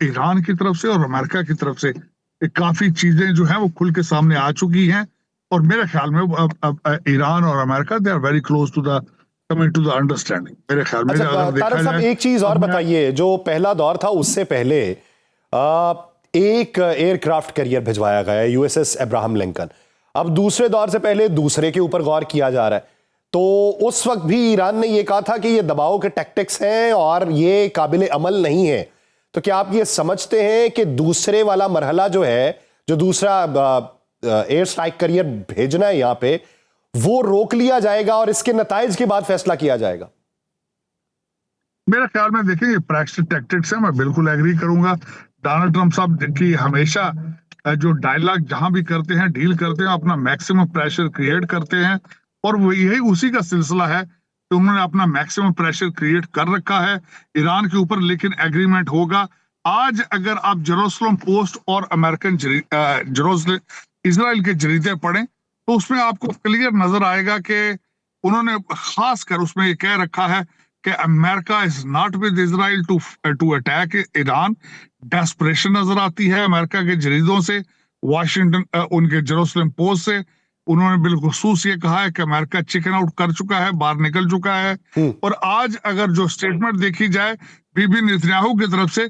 ईरान की तरफ से और अमेरिका की तरफ से काफी चीजें जो हैं वो खुल के सामने आ चुकी हैं। और मेरे ख्याल में ईरान और America they are very close to the coming to the understanding. मेरे ख्याल में तारड़ साहब, एक चीज और बताइए, जो पहला दौर था उससे पहले एक एयरक्राफ्ट कैरियर भिजवाया गया है, यूएसएस अब्राहम लिंकन। अब दूसरे दौर से पहले दूसरे के ऊपर गौर किया जा रहा है। तो उस वक्त भी ईरान ने यह कहा था कि ये दबाव के टैक्टिक्स हैं और ये काबिल अमल नहीं है। तो क्या आप ये समझते हैं कि दूसरे वाला मरहला जो है, जो दूसरा एयर स्ट्राइक कैरियर भेजना है यहां पे, वो रोक लिया जाएगा और इसके नताइज के बाद फैसला किया जाएगा? मेरे ख्याल में देखिए, ये प्रैक्टिस टैक्टिक्स है, मैं बिल्कुल एग्री करूंगा। डोनाल्ड ट्रंप साहब की हमेशा जो डायलॉग जहां भी करते हैं, डील करते हैं, अपना मैक्सिमम प्रेशर क्रिएट करते हैं। और वो यही उसी का सिलसिला है कि उन्होंने अपना मैक्सिमम प्रेशर क्रिएट कर रखा है ईरान के ऊपर, लेकिन एग्रीमेंट होगा। आज अगर आप जेरूसलम पोस्ट और अमेरिकन इजराइल के जरीदे पढ़ें तो उसमें आपको क्लियर नजर आएगा कि उन्होंने खासकर उसमें ये कह रखा है कि America is not with Israel to attack Iran. Desperation नजर आती है अमेरिका के जरीदों से, वाशिंगटन उनके जेरूसलम पोस्ट से। उन्होंने बिलखुसूस ये कहा है कि अमेरिका चिकन आउट कर चुका है, बाहर निकल चुका है। और आज अगर जो स्टेटमेंट देखी जाए बीबी नेतन्याहू की तरफ से,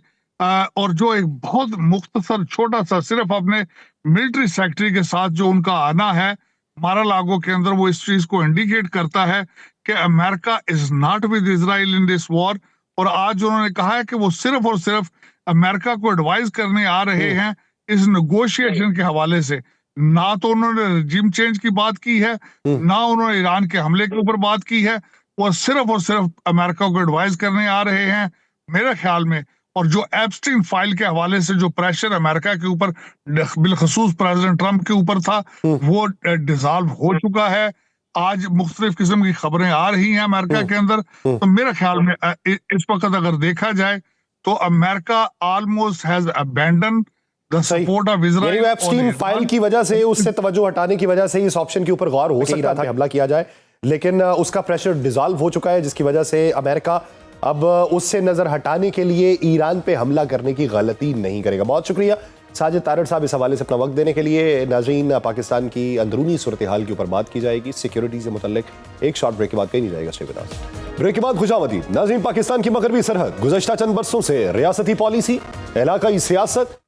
और जो एक बहुत मुख्तसर छोटा सा सिर्फ अपने मिलिट्री सेक्रेटरी के साथ जो उनका आना है मारा लागो के अंदर, वो इस चीज को इंडिकेट करता है कि America is not with Israel in this war. और आज उन्होंने कहा है कि वो सिर्फ और सिर्फ अमेरिका को एडवाइस करने आ रहे हैं इस नेगोशिएशन के हवाले से। ना तो उन्होंने रजीम चेंज की बात की है, ना उन्होंने ईरान के हमले के ऊपर बात की है, और सिर्फ अमेरिका को एडवाइस करने आ रहे हैं मेरे ख्याल में। और जो एप्स्टीन फाइल के हवाले से जो प्रेशर अमेरिका के ऊपर बिलखसूस प्रेसिडेंट ट्रंप के ऊपर था, वो डिसॉल्व हो चुका है। आज मुख्तलिफ किस्म की खबरें आ रही हैं अमेरिका के अंदर। तो मेरे ख्याल में इस वक्त अगर देखा जाए तो America almost has abandon the support of Israel. Epstein file की वजह से, उससे तवज्जो हटाने की वजह से इस ऑप्शन के ऊपर गौर हो सकता था हमला किया जाए, लेकिन उसका प्रेशर डिसॉल्व हो चुका है, जिसकी वजह से अमेरिका अब उससे नजर हटाने के लिए ईरान पे हमला करने की गलती नहीं करेगा। बहुत शुक्रिया साजिद तारड़ साहब इस हवाले से अपना वक्त देने के लिए। नाज़रीन, पाकिस्तान की अंदरूनी सूरत हाल के ऊपर बात की जाएगी, सिक्योरिटी से मुतल्लिक। एक शॉर्ट ब्रेक के बाद कहीं नहीं जाएगा, स्टे विद अस। ब्रेक के बाद खुशामदीद। नाज़रीन, पाकिस्तान की मगरबी सरहद गुज़श्ता चंद बरसों से रियासती पॉलिसी, इलाकाई सियासत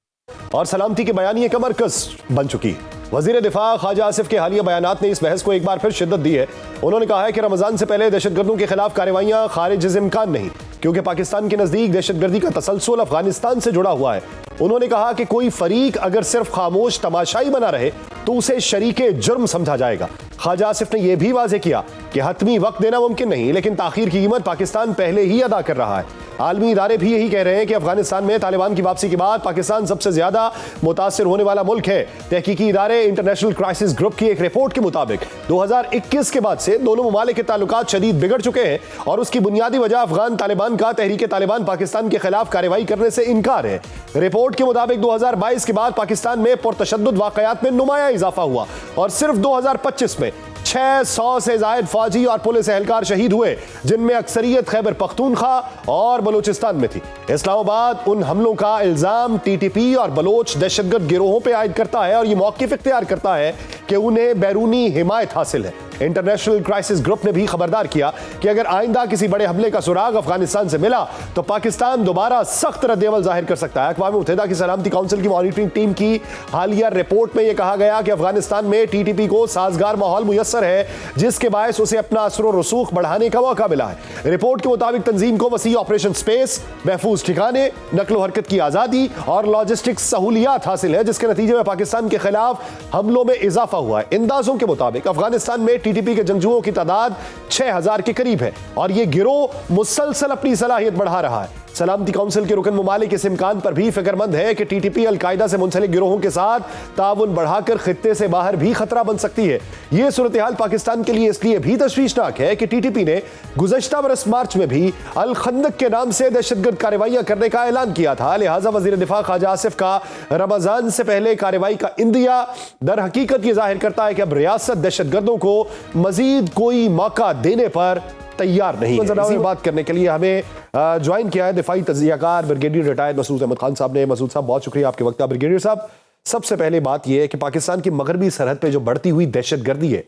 और सलामती के बयानिए का मरकज बन चुकी है। वजीर दिफा ख्वाजा आसिफ के हालिया बयानात ने इस बहस को एक बार फिर शिद्दत दी है। उन्होंने कहा है कि रमजान से पहले दहशतगर्दों के खिलाफ कार्रवाइयां खारिज इम्कान नहीं, क्योंकि पाकिस्तान के नजदीक दहशतगर्दी का तसलसल अफगानिस्तान से जुड़ा हुआ है। उन्होंने कहा कि कोई फरीक अगर सिर्फ खामोश तमाशाई बना रहे तो उसे शरीके जुर्म समझा जाएगा। ख्वाजा आसिफ ने यह भी वाज़ेह किया कि हतमी वक्त देना मुमकिन नहीं, लेकिन ताखीर की कीमत पाकिस्तान पहले ही अदा कर रहा है। आलमी इदारे भी यही कह रहे हैं कि अफगानिस्तान में तालिबान की वापसी के बाद पाकिस्तान सबसे ज्यादा मुतासिर होने वाला मुल्क है। तहकीकी इदारे इंटरनेशनल क्राइसिस ग्रुप की एक रिपोर्ट के मुताबिक 2021 के बाद से दोनों ममालिक के ताल्लुकात शदीद बिगड़ चुके हैं, और उसकी बुनियादी वजह अफगान तालिबान का तहरीक तालिबान पाकिस्तान के खिलाफ कार्रवाई करने से इनकार है। रिपोर्ट के मुताबिक 2022 के बाद पाकिस्तान में पुरतशद्दुद वाकयात में नुमाया इजाफा हुआ, और सिर्फ 2025 में 600 से जायद फौजी और पुलिस एहलकार शहीद हुए, जिनमें अक्सरियत खैबर पख्तूनख्वा और बलूचिस्तान में थी। इस्लामाबाद उन हमलों का इल्जाम टीटीपी और बलोच दहशतगर्द गिरोहों पर आयद करता है और यह मौक़िफ़ इख्तियार करता है कि उन्हें बैरूनी हिमायत हासिल है। इंटरनेशनल क्राइसिस ग्रुप ने भी खबरदार किया कि अगर आइंदा किसी बड़े हमले का सुराग अफगानिस्तान से मिला तो पाकिस्तान दोबारा सख्त रद्द-ए-अमल जाहिर कर सकता है। अक़वाम मुत्तहिदा की सलामती काउंसिल की मॉनिटरिंग टीम की हालिया रिपोर्ट में यह कहा गया कि अफगानिस्तान में टीटीपी को साजगार माहौल मुयस्सर है, जिसके बायस उसे अपना असर और रसूख बढ़ाने का मौका मिला है। रिपोर्ट के मुताबिक तंजीम को वसी ऑपरेशन स्पेस, महफूज ठिकाने, नकलो हरकत की आज़ादी और लॉजिस्टिक्स सहूलियात हासिल है, जिसके नतीजे में पाकिस्तान के खिलाफ हमलों में इजाफा हुआ है। अंदाजों के मुताबिक अफगानिस्तान में टीटीपी के जंगजुओं की तादाद 6000 के करीब है, और यह गिरोह मुसलसल अपनी सलाहियत बढ़ा रहा है। सलामती काउंसिल के रुकन ममालिक इस इम्कान पर भी फिक्रमंद है कि टीटीपी अलकायदा से मुंसलिक गिरोहों के साथ ताउन बढ़ाकर खित्ते से बाहर भी खतरा बन सकती है। यह सूरत हाल पाकिस्तान के लिए इसलिए भी तशवीशनाक है कि टीटीपी ने गुज़श्ता बरस मार्च में भी अल खंदक के नाम से दहशतगर्द कार्रवाइयां करने का ऐलान किया था। लिहाजा वजीर दिफा ख्वाजा आसिफ का रमजान से पहले कार्रवाई का इंदिया दर हकीकत ये जाहिर करता है कि अब रियासत दहशतगर्दों को मजीद कोई मौका देने पर तैयार नहीं है। इसी बात करने के लिए हमें ज्वाइन किया है दिफाई तज्जियाकार ब्रिगेडियर रिटायर्ड मसूद अहमद खान साहब ने। मसूद साहब, बहुत शुक्रिया आपके वक्त का। ब्रिगेडियर साहब, सबसे पहले बात यह है कि पाकिस्तान की मगरबी सरहद पे जो बढ़ती हुई दहशतगर्दी है,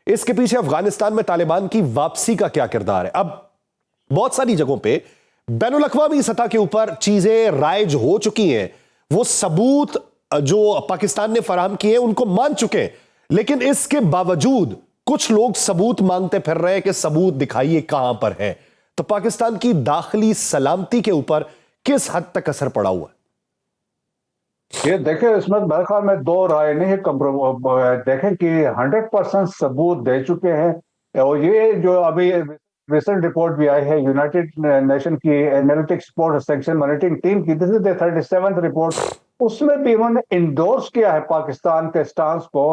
इसके पीछे अफगानिस्तान में तालिबान की वापसी का क्या किरदार है? अब बहुत सारी जगहों पे बैनुल अक़वामी सतह के ऊपर चीजें राइज हो चुकी हैं, वो सबूत जो पाकिस्तान ने फराहम किए हैं उनको मान चुके हैं, लेकिन इसके बावजूद कुछ लोग सबूत मांगते फिर रहे हैं कि सबूत दिखाइए कहां पर है। तो पाकिस्तान की दाखिली सलामती के ऊपर किस हद तक असर पड़ा हुआ है? ये देखें, इसमें मेरे ख्याल में दो राय नहीं है। देखें कि 100% सबूत दे चुके हैं, और ये जो अभी रिसेंट रिपोर्ट भी आई है यूनाइटेड नेशन की analytic support section monitoring team की, this is the 37th report, उसमें भी उन्होंने इंडोर्स किया है पाकिस्तान के स्टांस को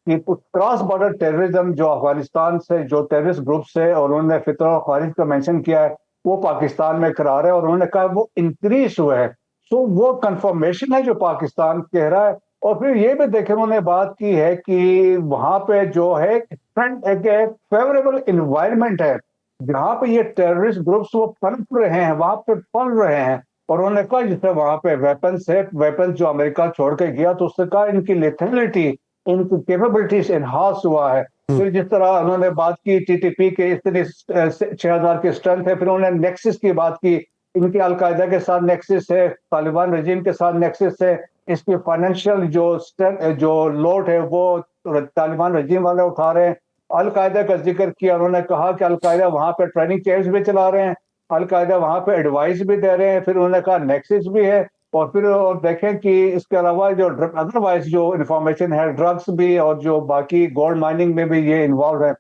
कि क्रॉस बॉर्डर टेररिज्म जो अफगानिस्तान से जो टेररिस्ट ग्रुप से, और उन्होंने फितर और खारिज का मेंशन किया है, वो पाकिस्तान में करा रहे हैं, और उन्होंने कहा वो इंक्रीज हुए हैं। सो वो कंफर्मेशन है जो पाकिस्तान कह रहा है। और फिर ये भी देखें, उन्होंने बात की है कि वहां पे जो है एक फेवरेबल इन्वायरमेंट है जहां पे ये टेररिस्ट ग्रुप्स वो पनप रहे हैं, वहां पे पल रहे हैं। और उन्होंने कहा जिससे वहां पे वेपन्स है, वेपन्स जो अमेरिका छोड़ के गया, तो उससे कहा इनकी लेथेलिटी, इनकी कैपेबिलिटीज एनहांस हुआ है। फिर जिस तरह उन्होंने बात की टीटीपी के इतने 6000 की स्ट्रेंथ है, फिर उन्होंने नेक्सिस की बात की, इनकी अलकायदा के साथ नेक्सिस है, तालिबान रजीम के साथ नेक्सिस है, इसकी फाइनेंशियल जो लोड है वो तालिबान रजीम वाले उठा रहे हैं। अलकायदा का जिक्र किया, उन्होंने कहा कि अलकायदा वहां पे ट्रेनिंग कैंप्स भी चला रहे हैं, अलकायदा वहां पे एडवाइस भी दे रहे हैं, फिर उन्होंने कहा नेक्सिस भी है, और फिर और देखें कि इसके अलावा जो अदरवाइज जो इंफॉर्मेशन है ड्रग्स भी और जो बाकी गोल्ड माइनिंग में भी ये इन्वॉल्व है।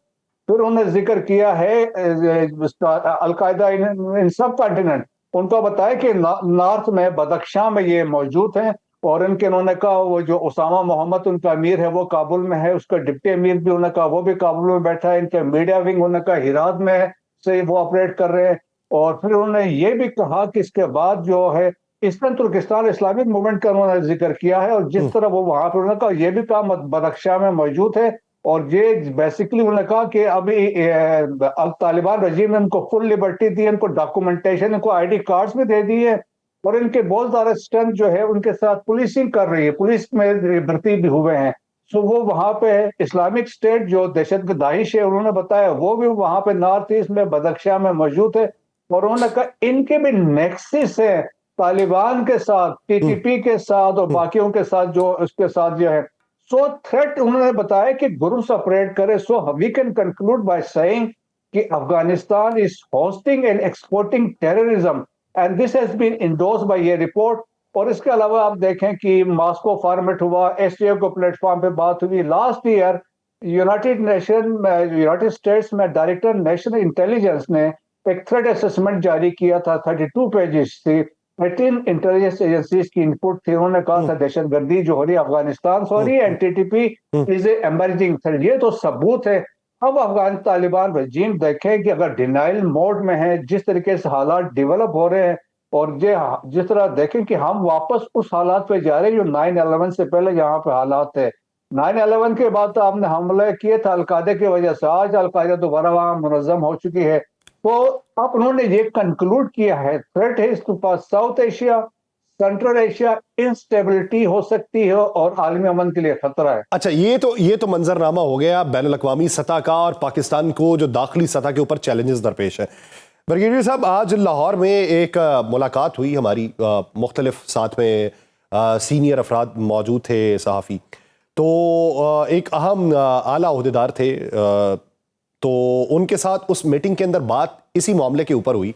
फिर उन्होंने जिक्र किया है अलकायदा इन सब कॉन्टिनेंट, उनको बताया कि नॉर्थ में बदख्शां में ये मौजूद हैं, और इनके उन्होंने कहा वो जो उसामा मोहम्मद उनका अमीर है वो काबुल में है, उसका डिप्टी अमीर भी उन्होंने कहा वो भी काबुल में बैठा है, इनके मीडिया विंग उन्होंने कहा हिरात में से वो ऑपरेट कर रहे हैं। और फिर उन्होंने ये भी कहा कि इसके बाद जो है ईस्टर्न तुर्किस्तान इस्लामिक मूवमेंट का उन्होंने जिक्र किया है, और जिस तरह वो वहां पर उन्होंने कहा ये भी कहा बदख्शां में मौजूद है, और ये बेसिकली उन्होंने कहा कि अभी तालिबान रजीम ने उनको फुल लिबर्टी दी है, इनको डॉक्यूमेंटेशन, इनको आईडी कार्ड्स भी दे दिए, और इनके बहुत सारे स्ट्रेंथ जो है उनके साथ पुलिसिंग कर रही है, पुलिस में भर्ती भी हुए हैं। सो वो वहां पे इस्लामिक स्टेट जो दहशत दाइश है उन्होंने बताया वो भी वहां पे नॉर्थ ईस्ट में बदख्शां में मौजूद है, और उन्होंने कहा इनके भी नेक्सिस है तालिबान के साथ, टीटीपी के साथ और बाकियों के साथ जो उसके साथ जो है। सो थ्रेट उन्होंने बताया कि ग्रुप्स ऑपरेट करे। So we can conclude by saying कि Afghanistan is hosting and exporting terrorism, and this has been endorsed by ये रिपोर्ट। और इसके अलावा आप देखें कि मॉस्को फॉर्मेट हुआ, एसटीओ को प्लेटफॉर्म पे बात हुई लास्ट ईयर, यूनाइटेड स्टेट्स में डायरेक्टर नेशनल इंटेलिजेंस ने एक थ्रेट असेसमेंट जारी किया था, 32 पेजेस थी, 18 इंटेलिजेंस एजेंसीज की इनपुट थी। उन्होंने कहा था दहशतगर्दी जो हो रही है अफगानिस्तान से हो रही है, TTP is a emerging threat. ये तो सबूत है। अब अफगान तालिबान रजीम देखें कि अगर डिनाइल मोड में है, जिस तरीके से हालात डेवलप हो रहे हैं, और जिस तरह देखें कि हम वापस उस हालात पे जा रहे हैं जो 9/11 से पहले यहाँ पे हालात थे। 9/11 के बाद तो आपने हमले किए थे अलकायदा की वजह से, आज अलकायदा दोबारा वहां मुनज़्ज़म हो चुकी है। तो अब उन्होंने ये कंक्लूड किया है थ्रेट है इसके पास south Asia, central Asia, instability हो सकती है और आलमी अमन के लिए खतरा है। अच्छा, ये तो मंजरनामा हो गया बैनुल अक़वामी सतह का, और पाकिस्तान को जो दाखिली सतह के ऊपर चैलेंजेस दरपेश है। ब्रिगेडियर साहब, आज लाहौर में एक मुलाकात हुई हमारी, मुख्तलिफ साथ में सीनियर अफराद मौजूद थे, सहाफ़ी, तो एक अहम आला ओहदेदार थे, तो उनके साथ उस मीटिंग के अंदर बात इसी मामले के ऊपर हुई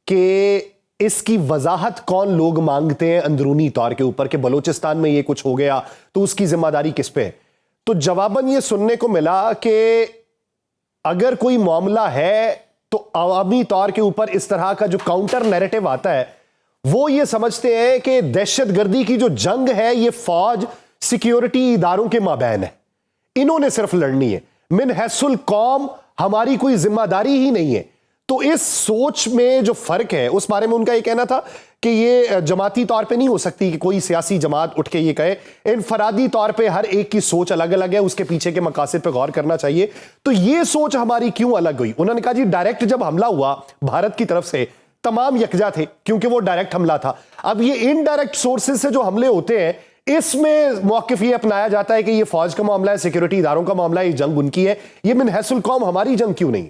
कि इसकी वजाहत कौन लोग मांगते हैं अंदरूनी तौर के ऊपर, कि बलोचिस्तान में ये कुछ हो गया तो उसकी जिम्मेदारी किस पे है। तो जवाबन ये सुनने को मिला कि अगर कोई मामला है तो अवामी तौर के ऊपर इस तरह का जो काउंटर नैरेटिव आता है, वो ये समझते हैं कि दहशतगर्दी की जो जंग है ये फौज सिक्योरिटी इदारों के माबैन है, इन्होंने सिर्फ लड़नी है, मिन हैसुल कौम हमारी कोई जिम्मेदारी ही नहीं है। तो इस सोच में जो फर्क है उस बारे में उनका ये कहना था कि ये जमाती तौर पे नहीं हो सकती कि कोई सियासी जमात उठ के ये कहे, इनफरादी तौर पे हर एक की सोच अलग अलग है, उसके पीछे के मकासद पे गौर करना चाहिए। तो ये सोच हमारी क्यों अलग हुई? उन्होंने कहा जी डायरेक्ट जब हमला हुआ भारत की तरफ से तमाम यकजा थे क्योंकि वो डायरेक्ट हमला था। अब ये इनडायरेक्ट सोर्सेज से जो हमले होते हैं इसमें मौकिफ ये अपनाया जाता है कि ये फौज का मामला है, सिक्योरिटी इदारों का मामला है, ये जंग उनकी है, ये मिन हैसुल कौम हमारी जंग क्यों नहीं?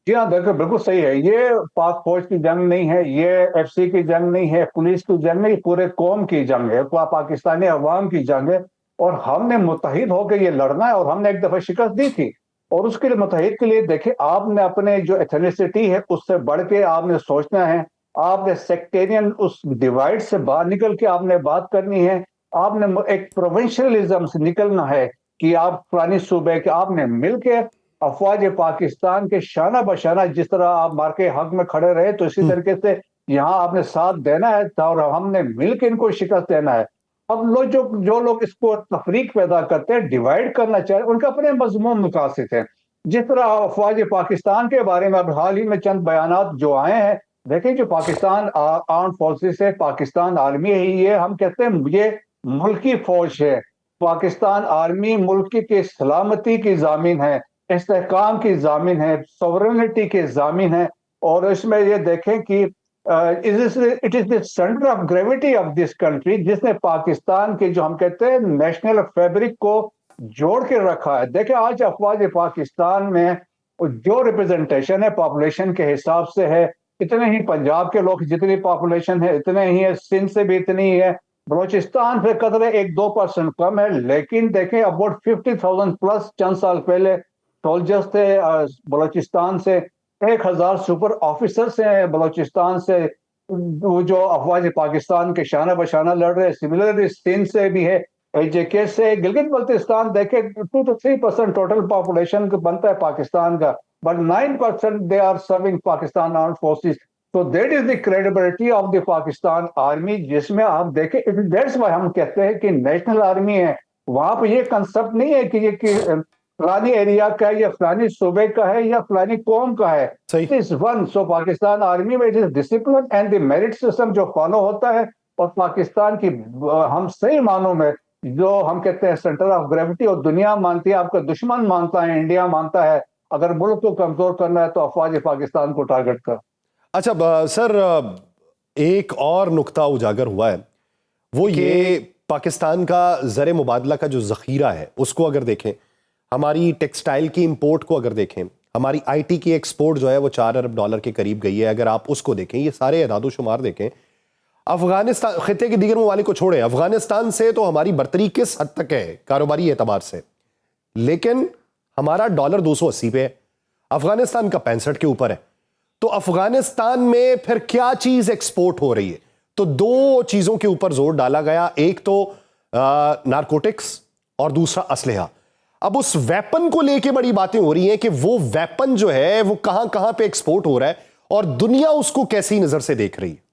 जी हाँ, देखो बिल्कुल सही है। ये पाक फौज की जंग नहीं है, ये एफसी की जंग नहीं है, पुलिस की जंग नहीं, पूरे कौम की जंग है, पाकिस्तानी अवाम की जंग है। और हमने मुत्तहिद होकर ये लड़ना है, और हमने एक दफा शिकस्त दी थी, और उसके लिए मुत्तहिद के लिए देखिए आपने अपने जो एथनिसिटी है उससे बढ़ के आपने सोचना है, आपने सेक्टेरियन उस डिवाइड से बाहर निकल के आपने बात करनी है, आपने एक प्रोविंशियलिज्म से निकलना है कि आप पुरानी सूबे के आपने मिलकर अफवाज पाकिस्तान के शाना बशाना जिस तरह आप मार के हक में खड़े रहे, तो इसी तरीके से यहाँ आपने साथ देना है और हमने मिलकर इनको शिकस्त देना है। अब लोग जो लोग इसको तफरीक पैदा करते हैं, डिवाइड करना चाहते हैं, उनका अपने मजमून मुकासिद है। जिस तरह अफवाज पाकिस्तान के बारे में अब हाल ही में चंद बयानात जो आए हैं, देखिए जो पाकिस्तान आर्म फोर्सेस है, पाकिस्तान आर्मी है, ये हम कहते हैं ये मुल्की फौज है। पाकिस्तान आर्मी मुल्क की सलामती की जामिन है, इस्तेहकाम की जामिन है, सॉवरेनिटी की जामिन है। और इसमें ये देखें कि it is the centre of gravity of this country, जिसने पाकिस्तान के जो हम कहते हैं नेशनल फैब्रिक को जोड़ के रखा है। देखिए आज अफवाज पाकिस्तान में जो रिप्रेजेंटेशन है पॉपुलेशन के हिसाब से है, इतने ही पंजाब के लोग जितनी पॉपुलेशन है इतने ही है, सिंध से भी इतनी ही है, बलोचिस्तान से कदर 1-2% कम है। लेकिन देखें अबाउट 50,000 प्लस चंद साल पहले सोल्जर्स थे बलोचिस्तान से, 1000 सुपर ऑफिसर्स हैं बलूचिस्तान से, वो जो अफवाज पाकिस्तान के शाना बशाना लड़ रहे हैं। सिमिलरली सिंध से भी है, एजेके से, गिलगित बल्तिस्तान देखे 2 to 3% टोटल पॉपुलेशन बनता है पाकिस्तान का, but 9% they are serving Pakistan armed forces. तो that is the credibility of the Pakistan army, जिसमें आप देखें, दैट्स व्हाई हम कहते हैं कि नेशनल आर्मी है। वहां पर ये कंसेप्ट नहीं है कि ये फलानी एरिया का है या फलानी सूबे का है या फलानी कौम का है। It is one. So Pakistan army में it is discipline and the merit system जो फॉलो होता है, और पाकिस्तान की हम सही मानों में जो हम कहते हैं सेंटर ऑफ ग्रेविटी, और दुनिया मानती है, आपका दुश्मन मानता है, इंडिया मानता है, अगर मुल्क को कमजोर करना है तो अफवाज पाकिस्तान को टारगेट कर। अच्छा सर, एक और नुक्ता उजागर हुआ है, वो ये पाकिस्तान का ज़र मुबादला का जो ज़ख़ीरा है उसको अगर देखें, हमारी टेक्सटाइल की इंपोर्ट को अगर देखें, हमारी आईटी की एक्सपोर्ट जो है वो $4 अरब के करीब गई है। अगर आप उसको देखें, ये सारे एदादो शुमार देखें, अफगानिस्तान खित्ते के दीगर ममालिक को छोड़े, अफगानिस्तान से तो हमारी बर्तरी किस हद तक है कारोबारी एतबार से, लेकिन हमारा डॉलर 280 पे है, अफगानिस्तान का 65 के ऊपर है। तो अफगानिस्तान में फिर क्या चीज एक्सपोर्ट हो रही है? तो दो चीजों के ऊपर जोर डाला गया, एक तो नारकोटिक्स और दूसरा असलहा। अब उस वेपन को लेके बड़ी बातें हो रही हैं कि वो वेपन जो है वो कहां कहां पे एक्सपोर्ट हो रहा है और दुनिया उसको कैसी नजर से देख रही है।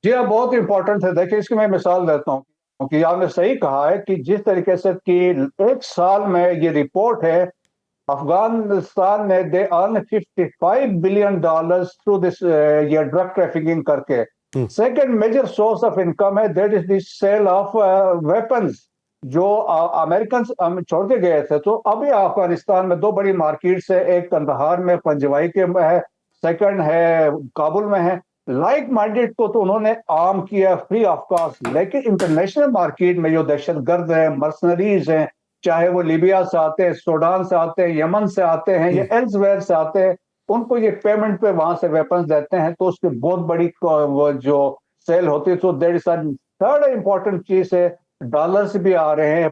जी हाँ, बहुत इंपॉर्टेंट है। देखिए, इसकी मैं मिसाल देता हूँ, क्योंकि आपने सही कहा है कि जिस तरीके से कि एक साल में ये रिपोर्ट है, अफगानिस्तान में they earn $55 billion through this ये ड्रग ट्रैफिकिंग करके। Second major source of income है, that is the sale of weapons, जो अमेरिकन छोड़ के गए थे। तो अभी अफगानिस्तान में दो बड़ी मार्केट्स है, एक कंदहार में पंजवाई के में है, सेकंड है काबुल में है। लाइक माइंडेड को तो उन्होंने आर्म किया फ्री ऑफ कॉस्ट, लेकिन इंटरनेशनल मार्केट में जो दहशतगर्द हैं, मर्सनरीज हैं, चाहे वो लीबिया से आते हैं, सूडान से आते हैं, यमन से आते हैं या एल्सवेयर से आते हैं, उनको ये पेमेंट पे वहां से वेपन्स देते हैं, तो उसकी बहुत बड़ी वो जो सेल होती है। तो देयर इज थर्ड इंपॉर्टेंट चीज है, डॉलर्स भी आ रहे हैं,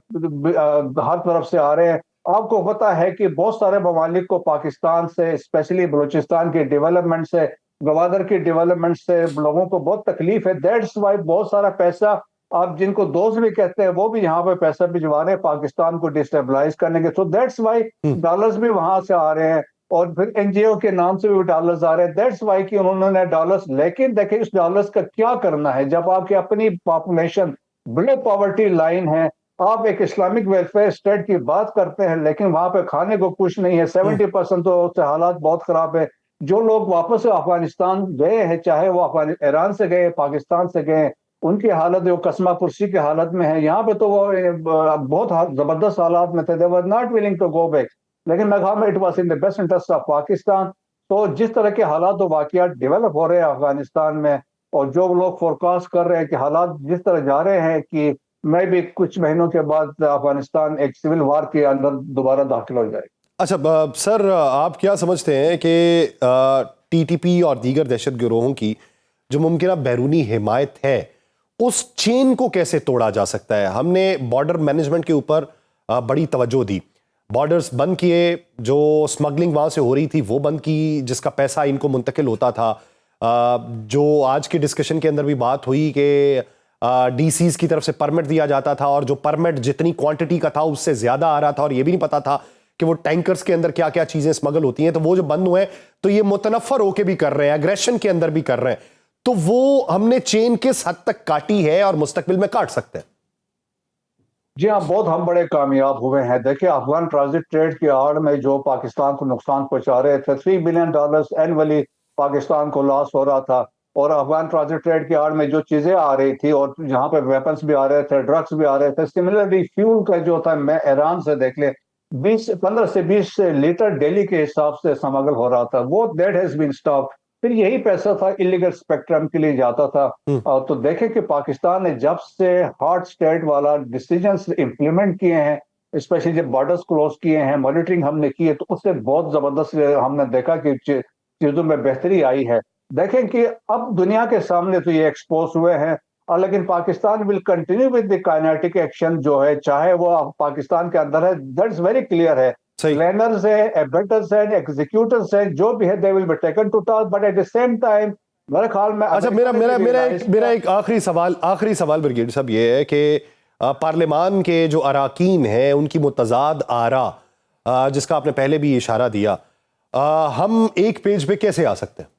हर तरफ से आ रहे हैं। आपको पता है कि बहुत सारे ममालिक को पाकिस्तान से, स्पेशली बलूचिस्तान के डेवलपमेंट से, गवादर की डेवलपमेंट से लोगों को बहुत तकलीफ है। दैट्स वाई बहुत सारा पैसा, आप जिनको दोस्त भी कहते हैं, वो भी यहाँ पे पैसा भिजवा रहे हैं पाकिस्तान को डिस्टेबलाइज करने के। सो दैट्स वाई डॉलर्स भी वहां से आ रहे हैं, और फिर एनजीओ के नाम से भी डॉलर्स आ रहे हैं। दैट्स वाई कि उन्होंने डॉलर्स, लेकिन देखिए इस डॉलर्स का क्या करना है जब आपकी अपनी पॉपुलेशन बिलो पॉवर्टी लाइन है। आप एक इस्लामिक वेलफेयर स्टेट की बात करते हैं, लेकिन वहां पे खाने को कुछ नहीं है। 70% तो उससे हालात बहुत खराब है। जो लोग वापस अफगानिस्तान गए हैं, चाहे वो ईरान से गए, पाकिस्तान से गए, उनकी हालत जो कसमा पुरसी की हालत में है। यहाँ पे तो वो बहुत जबरदस्त हालात में थे, they were not willing to go back, लेकिन मैं कहा it was in the best interest of Pakistan. तो जिस तरह के हालात और वाकयात डेवलप हो रहे हैं अफगानिस्तान में, और जो लोग फोरकास्ट कर रहे हैं कि हालात जिस तरह जा रहे हैं कि मैं भी कुछ महीनों के बाद अफगानिस्तान एक सिविल वार के अंदर दोबारा दाखिल हो जाए। अच्छा सर, आप क्या समझते हैं कि टीटीपी और दीगर दहशत गिरोहों की जो मुमकिन बैरूनी हिमायत है, उस चेन को कैसे तोड़ा जा सकता है? हमने बॉर्डर मैनेजमेंट के ऊपर बड़ी तवज्जो दी, बॉर्डर्स बंद किए, जो स्मगलिंग वहाँ से हो रही थी वो बंद की, जिसका पैसा इनको मुंतकिल होता था। जो आज की डिस्कशन के अंदर भी बात हुई कि डीसीज की तरफ से परमिट दिया जाता था, और जो परमिट जितनी क्वांटिटी का था उससे ज़्यादा आ रहा था, और ये भी नहीं पता था कि वो टैंकर्स के अंदर क्या क्या चीज़ें स्मगल होती हैं। तो वो जो बंद हुए, तो ये मुतनफ़र होके भी कर रहे हैं, एग्रेशन के अंदर भी कर रहे हैं। तो वो हमने चेन किस हद तक काटी है और मुस्तकबिल में काट सकते हैं? जी हाँ, बहुत हम बड़े कामयाब हुए हैं। देखिए, अफगान ट्रांजिट ट्रेड की आड़ में जो पाकिस्तान को नुकसान पहुंचा रहे थे, $3 बिलियन एनुअली पाकिस्तान को लॉस हो रहा था। और अफगान ट्रांजिट ट्रेड की आड़ में जो चीजें आ रही थी, और जहाँ पे वेपन्स भी आ रहे थे, ड्रग्स भी आ रहे थे, सिमिलरली फ्यूल का जो था, मैं ईरान से देख ले 15 से 20 लीटर डेली के हिसाब से स्मगल हो रहा था, वो दैट हैज बीन स्टॉप। फिर यही पैसा था इलीगल स्पेक्ट्रम के लिए जाता था। और तो देखें कि पाकिस्तान ने जब से हॉट स्टेट वाला डिसीजंस इंप्लीमेंट किए हैं, स्पेशली जब बॉर्डर्स क्लोज किए हैं, मॉनिटरिंग हमने की है, तो उससे बहुत जबरदस्त हमने देखा कि चीजों में बेहतरी आई है। देखें कि अब दुनिया के सामने तो ये एक्सपोज हुए हैं, और लेकिन Pakistan will continue with the kinetic action जो है, चाहे वो पाकिस्तान के अंदर है, दैट्स वेरी क्लियर है। सही। प्लानर्स है, एबेटर्स है, एग्जीक्यूटर्स है, जो भी है, they will be taken to task, but at the same time मेरे ख्याल में अच्छा, मेरा एक आखिरी सवाल ब्रिगेडियर साहब ये है कि पार्लियामान के जो अराकीन हैं उनकी मुतजाद आरा, जिसका आपने पहले भी इशारा दिया, हम एक पेज पे कैसे आ सकते हैं?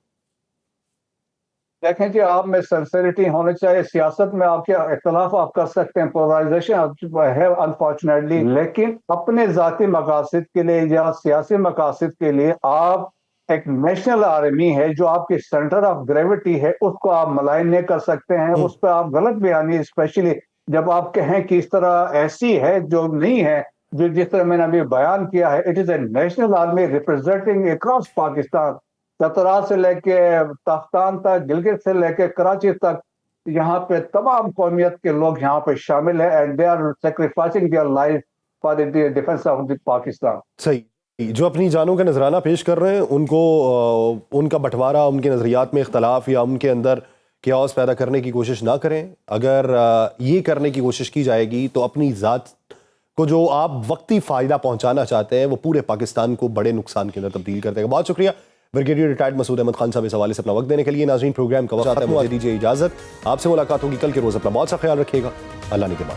देखें जी, आप में सिंसियरिटी होनी चाहिए। सियासत में आपके इख्तलाफ आप कर सकते हैं, पोलराइजेशन है अनफॉर्चुनेटली, लेकिन अपने जाती मकासद के लिए या सियासी मकासद के लिए आप एक नेशनल आर्मी है जो आपकी सेंटर ऑफ ग्रेविटी है, उसको आप मलाइन नहीं कर सकते हैं। उस पर आप गलत बयानी, स्पेशली जब आप कहें कि इस तरह ऐसी है जो नहीं है, जो जिस तरह मैंने अभी बयान किया है, it is a national army representing across Pakistan, Chatra से लेके तख्तान तक, गिलगित से लेके कराची तक, यहाँ पे तमाम कौमियत के लोग यहाँ पे शामिल है, and they are sacrificing their life for the defence of the Pakistan. सही। जो अपनी जानों का नजराना पेश कर रहे हैं उनको उनका बंटवारा, उनके नजरियात में इख्तलाफ या उनके अंदर क्यास पैदा करने की कोशिश ना करें। अगर ये करने की कोशिश की जाएगी तो अपनी ज़ात को जो आप वक्ती फ़ायदा पहुंचाना चाहते हैं वो पूरे पाकिस्तान को बड़े नुकसान के अंदर तब्दील कर देगा। बहुत शुक्रिया ब्रिगेडियर रिटायर्ड मसूद अहमद खान साहब इस हवाले से अपना वक्त देने के लिए। नाज़रीन, प्रोग्राम का वक्त आता है, मुझे दीजिए इजाज़त। आपसे मुलाकात होगी कल के रोज़। अपना बहुत सा ख्याल रखिएगा। अल्लाह ने के बाद।